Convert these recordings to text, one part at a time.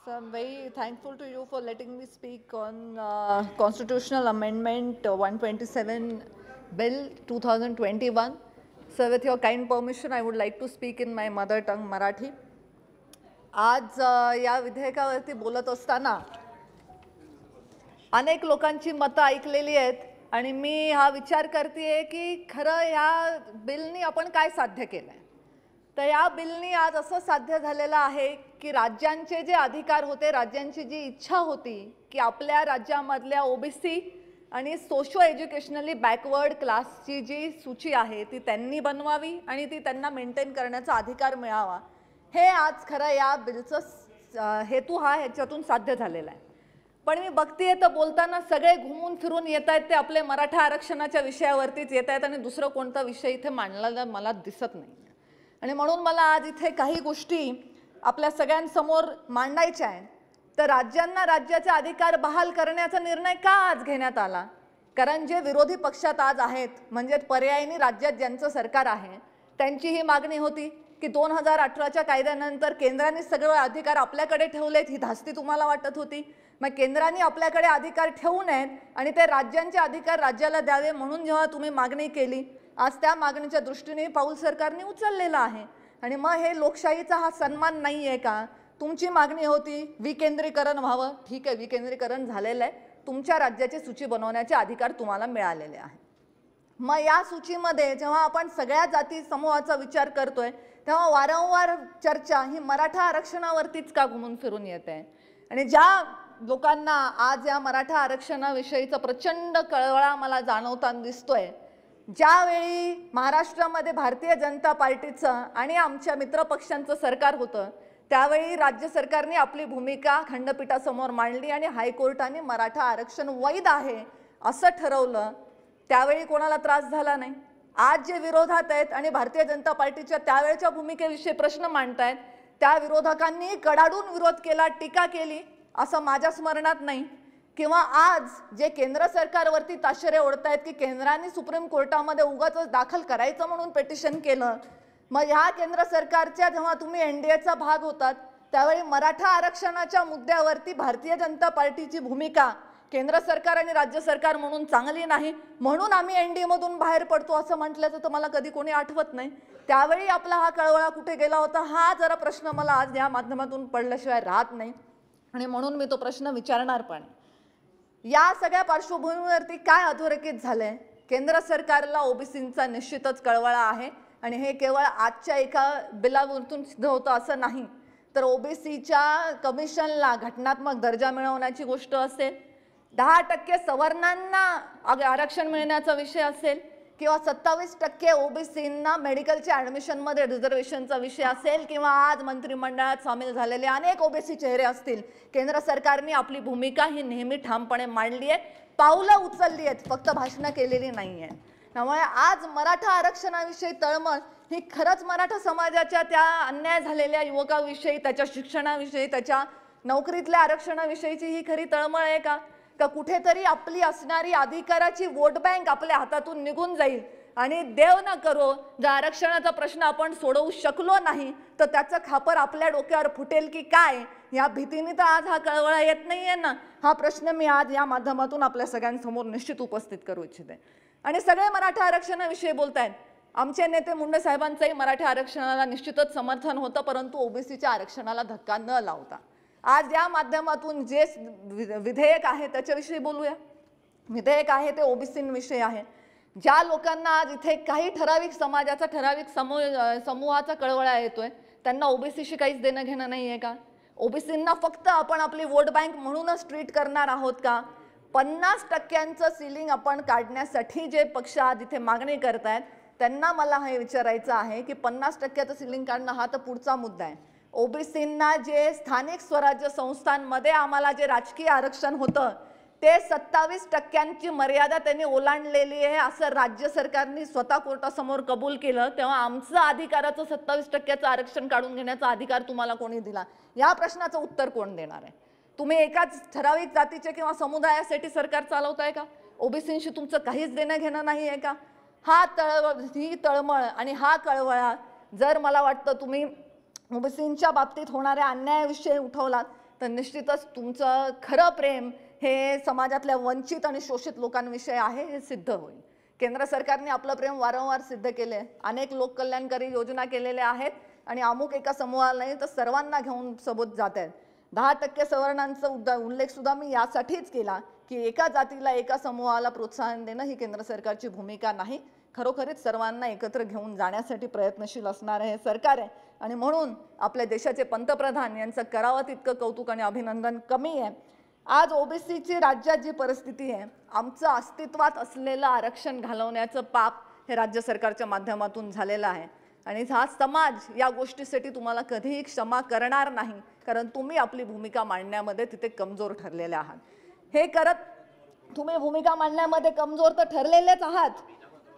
So I'm very thankful to you for letting me speak on Constitutional Amendment 127 Bill 2021. So with your kind permission, I would like to speak in my mother tongue, Marathi. आज या विधेयकावरती बोलत असताना अनेक लोकांची मतं ऐकलेली आहेत आणि मी हा विचार करते की खरं या बिलनी आपण काय साध्य केलंय. तर या बिलनी आज असं साध्य झालेलं आहे की राज्यांचे जे अधिकार होते, राज्यांची जी इच्छा होती की आपल्या राज्यामधल्या ओबीसी आणि सोशो एज्युकेशनली बॅकवर्ड क्लासची जी सूची आहे ती त्यांनी बनवावी आणि ती त्यांना मेंटेन करण्याचा अधिकार मिळावा, हे आज खरं या बिलचं हेतू हा ह्याच्यातून साध्य झालेला आहे. पण मी बघतेय तर बोलताना सगळे घुमून फिरून येत आहेत ते आपले मराठा आरक्षणाच्या विषयावरतीच येत आहेत आणि दुसरं कोणता विषय इथे मांडलेला मला दिसत नाही. आणि म्हणून मला आज इथे काही गोष्टी आपल्या सगळ्यांसमोर मांडायच्या आहेत. तर राज्यांना राज्याचे अधिकार बहाल करण्याचा निर्णय का आज घेण्यात आला? कारण जे विरोधी पक्षात आज आहेत, म्हणजे पर्यायी राज्यात ज्यांचं सरकार आहे, त्यांची ही मागणी होती की 2018च्या कायद्यानंतर केंद्राने सगळे अधिकार आपल्याकडे ठेवलेत. ही धास्ती तुम्हाला वाटत होती. मग केंद्राने आपल्याकडे अधिकार ठेवू नयेत आणि ते राज्यांचे अधिकार राज्याला द्यावे म्हणून जेव्हा तुम्ही मागणी केली, आज त्या मागणीच्या दृष्टीने पाऊल सरकारने उचललेलं आहे. आणि मग हे लोकशाहीचा हा सन्मान नाही आहे का? तुमची मागणी होती विकेंद्रीकरण व्हावं, ठीक आहे, विकेंद्रीकरण झालेलं आहे. तुमच्या राज्याची सूची बनवण्याचे अधिकार तुम्हाला मिळालेले आहे. मग या सूचीमध्ये जेव्हा आपण सगळ्या जाती समूहाचा विचार करतोय तेव्हा वारंवार चर्चा ही मराठा आरक्षणावरतीच का घुमून फिरून येते? आणि ज्या लोकांना आज या मराठा आरक्षणाविषयीचा प्रचंड कळवळा मला जाणवताना दिसतोय, ज्यावेळी महाराष्ट्रामध्ये भारतीय जनता पार्टीचं आणि आमच्या मित्रपक्षांचं सरकार होतं, त्यावेळी राज्य सरकारने आपली भूमिका खंडपीठासमोर मांडली आणि हायकोर्टाने मराठा आरक्षण वैध आहे असं ठरवलं. त्यावेळी कोणाला त्रास झाला नाही. आज जे विरोधात आहेत आणि भारतीय जनता पार्टीच्या त्यावेळच्या भूमिकेविषयी प्रश्न मांडतायत, त्या विरोधकांनी कडाडून विरोध केला, टीका केली असं माझ्या स्मरणात नाही. किंवा आज जे केंद्र सरकारवरती ताशेरे ओढतायत की केंद्राने सुप्रीम कोर्टामध्ये उगाच दाखल करायचं म्हणून पिटिशन केलं. मग ह्या केंद्र सरकारच्या जेव्हा तुम्ही एनडीएचा भाग होतात त्यावेळी मराठा आरक्षणाच्या मुद्द्यावरती भारतीय जनता पार्टीची भूमिका केंद्र सरकार आणि राज्य सरकार म्हणून चांगली नाही, म्हणून आम्ही एनडीए मधून बाहेर पडतो असं म्हटल्याचं तर मला कधी कोणी आठवत नाही. त्यावेळी आपला हा कळवळा कुठे गेला होता, हा जरा प्रश्न मला आज या माध्यमातून पडल्याशिवाय राहत नाही आणि म्हणून मी तो प्रश्न विचारणार. पण या सगळ्या पार्श्वभूमीवरती काय अधोरेखित झालंय? केंद्र सरकारला ओबीसींचा निश्चितच कळवळा आहे आणि हे केवळ आजच्या एका बिलावरून सिद्ध होतं असं नाही. तर ओबीसीच्या कमिशनला घटनात्मक दर्जा मिळवण्याची गोष्ट असेल, 10% सवर्णांना आरक्षण मिळण्याचा विषय असेल किंवा 27% ओबीसींना मेडिकलच्या ॲडमिशनमध्ये रिझर्वेशनचा विषय असेल किंवा आज मंत्रिमंडळात सामील झालेले अनेक ओबीसी चेहरे असतील, केंद्र सरकारने आपली भूमिका ही नेहमी ठामपणे मांडली आहे, पावलं उचलली आहेत, फक्त भाषणं केलेली नाही आहे. त्यामुळे आज मराठा आरक्षणाविषयी तळमळ ही खरंच मराठा समाजाच्या त्या अन्याय झालेल्या युवकाविषयी, त्याच्या शिक्षणाविषयी, त्याच्या नोकरीतल्या आरक्षणाविषयीची ही खरी तळमळ आहे का? का कुठेतरी आपली असणारी अधिकाराची वोट बँक आपल्या हातातून निघून जाईल आणि देव न करो जर आरक्षणाचा प्रश्न आपण सोडवू शकलो नाही तर त्याचं खापर आपल्या डोक्यावर फुटेल की काय, या भीतीने तर आज हा कळवळा येत नाहीये ना. हा प्रश्न मी आज या माध्यमातून आपल्या सगळ्यांसमोर निश्चित उपस्थित करू इच्छिते. आणि सगळे मराठा आरक्षणाविषयी बोलतायत. आमचे नेते मुंडे साहेबांचंही मराठा आरक्षणाला निश्चितच समर्थन होतं, परंतु ओबीसीच्या आरक्षणाला धक्का न लावता आज या माध्यमातून जे विधेयक आहे त्याच्याविषयी बोलूया. विधेयक आहे ते ओबीसींविषयी आहे. ज्या लोकांना आज इथे काही ठराविक समाजाचा, ठराविक समूहाचा कळवळा येतोय, त्यांना ओबीसीशी काहीच देणं घेणं नाही आहे का? ओबीसींना फक्त आपण आपली वोट बँक म्हणूनच ट्रीट करणार आहोत का? 50% सिलिंग आपण काढण्यासाठी जे पक्ष आज इथे मागणी करतायत त्यांना मला हे विचारायचं आहे की 50%चं सिलिंग काढणं हा तर पुढचा मुद्दा आहे. ओबीसींना जे स्थानिक स्वराज्य संस्थांमध्ये आम्हाला जे राजकीय आरक्षण होतं ते 27% मर्यादा त्यांनी ओलांडलेली आहे असं राज्य सरकारने स्वतः कोर्टासमोर कबूल केलं. तेव्हा आमचं अधिकाराचं 27%चं आरक्षण काढून घेण्याचा अधिकार तुम्हाला कोणी दिला? या प्रश्नाचं उत्तर कोण देणार आहे? तुम्ही एकाच ठराविक जातीचे किंवा समुदायासाठी सरकार चालवताय का? ओबीसींशी तुमचं काहीच देणं घेणं नाही आहे का? ही तळमळ आणि हा कळवळा जर मला वाटतं तुम्ही ओबीसींच्या बाबतीत होणाऱ्या अन्यायाविषयी उठवलात तर निश्चितच तुमचं खरं प्रेम हे समाजातल्या वंचित आणि शोषित लोकांविषयी आहे हे सिद्ध होईल. केंद्र सरकारने आपलं प्रेम वारंवार सिद्ध केले, अनेक लोककल्याणकारी योजना केलेल्या आहेत आणि अमुक एका समूहाला नाही तर सर्वांना घेऊन सोबत जात आहेत. 10% सवर्णांचा उल्लेख सुद्धा मी यासाठीच केला की एका जातीला एका समूहाला प्रोत्साहन देणं ही केंद्र सरकारची भूमिका नाही. खरोखरीच सर्वांना एकत्र घेऊन जाण्यासाठी प्रयत्नशील असणारे हे सरकार आहे आणि म्हणून आपल्या देशाचे पंतप्रधान यांचं करावं तितकं कौतुक आणि अभिनंदन कमी आहे. आज ओबीसीची राज्यात जी परिस्थिती आहे, आमचं अस्तित्वात असलेलं आरक्षण घालवण्याचं पाप हे राज्य सरकारच्या माध्यमातून झालेलं आहे आणि हा समाज या गोष्टीसाठी तुम्हाला कधीही क्षमा करणार नाही, कारण तुम्ही आपली भूमिका मांडण्यामध्ये तिथे कमजोर ठरलेले आहात. हे करत तुम्ही भूमिका मांडण्यामध्ये कमजोर तर ठरलेलेच आहात,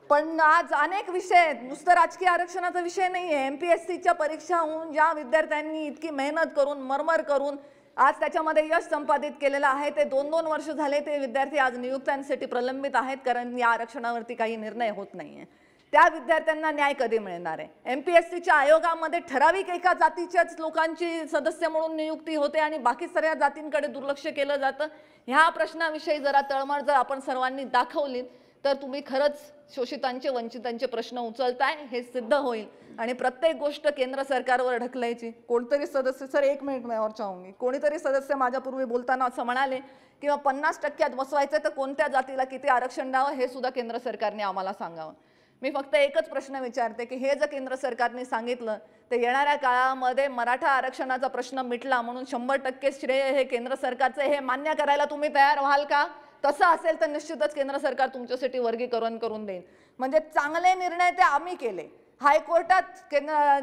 पण आज अनेक विषय आहेत. नुसतं राजकीय आरक्षणाचा विषय नाही आहे. MPSCच्या परीक्षा होऊन ज्या विद्यार्थ्यांनी इतकी मेहनत करून मरमर करून आज त्याच्यामध्ये यश संपादित केलेलं आहे, ते 2-2 वर्ष झाले ते विद्यार्थी आज नियुक्त्यांसाठी प्रलंबित आहेत, कारण या आरक्षणावरती काही निर्णय होत नाहीये. त्या विद्यार्थ्यांना न्याय कधी मिळणार आहे? MPSCच्या आयोगामध्ये ठराविक एका जातीच्याच लोकांची सदस्य म्हणून नियुक्ती होते आणि बाकी सगळ्या जातींकडे दुर्लक्ष केलं जातं. ह्या प्रश्नाविषयी जरा तळमळ जर आपण सर्वांनी दाखवली तर तुम्ही खरंच शोषितांचे वंचितांचे प्रश्न उचलताय हे सिद्ध होईल आणि प्रत्येक गोष्ट केंद्र सरकारवर ढकलायची. कोणतरी सदस्य, सर 1 मिनिट मैं और चाहूंगी, कोणीतरी सदस्य माझ्यापूर्वी बोलताना असं म्हणाले किंवा 50% बसवायचं तर कोणत्या जातीला किती आरक्षण द्यावं हे सुद्धा केंद्र सरकारने आम्हाला सांगावं. मी फक्त एकच प्रश्न विचारते की हे जर केंद्र सरकारने सांगितलं तर येणाऱ्या काळामध्ये मराठा आरक्षणाचा प्रश्न मिटला म्हणून 100% श्रेय हे केंद्र सरकारचं, हे मान्य करायला तुम्ही तयार व्हाल का? तसं असेल तर निश्चितच केंद्र सरकार तुमच्यासाठी वर्गीकरण करून देईल. म्हणजे चांगले निर्णय ते आम्ही केले, हायकोर्टात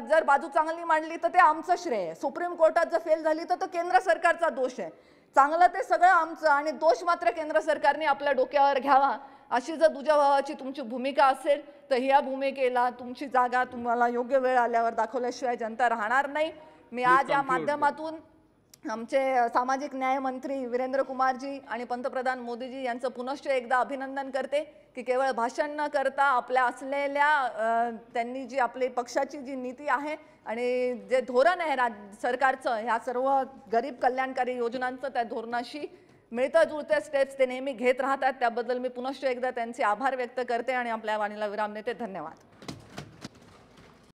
जर बाजू चांगली मांडली तर ते आमचं श्रेय आहे, सुप्रीम कोर्टात जर फेल झाली तर तो केंद्र सरकारचा दोष आहे. चांगलं ते सगळं आमचं आणि दोष मात्र केंद्र सरकारने आपल्या डोक्यावर घ्यावा. अशी जर दुजाभावाची तुमची भूमिका असेल तर ह्या भूमिकेला तुमची जागा तुम्हाला योग्य वेळ आल्यावर दाखवल्याशिवाय जनता राहणार नाही. मी आज या माध्यमातून आमचे सामाजिक न्याय मंत्री वीरेंद्र कुमारजी आणि पंतप्रधान मोदीजी यांचं पुनश्च एकदा अभिनंदन करते की केवळ भाषण न करता आपल्या असलेल्या त्यांनी जी आपली पक्षाची जी नीती आहे आणि जे धोरण आहे सरकारचं ह्या सर्व गरीब कल्याणकारी योजनांचं, त्या धोरणाशी मिळतं जुळते स्टेप्स ते नेहमी घेत राहतात. त्याबद्दल मी पुनश्च एकदा त्यांचे आभार व्यक्त करते आणि आपल्या वाणीला विराम देते. धन्यवाद.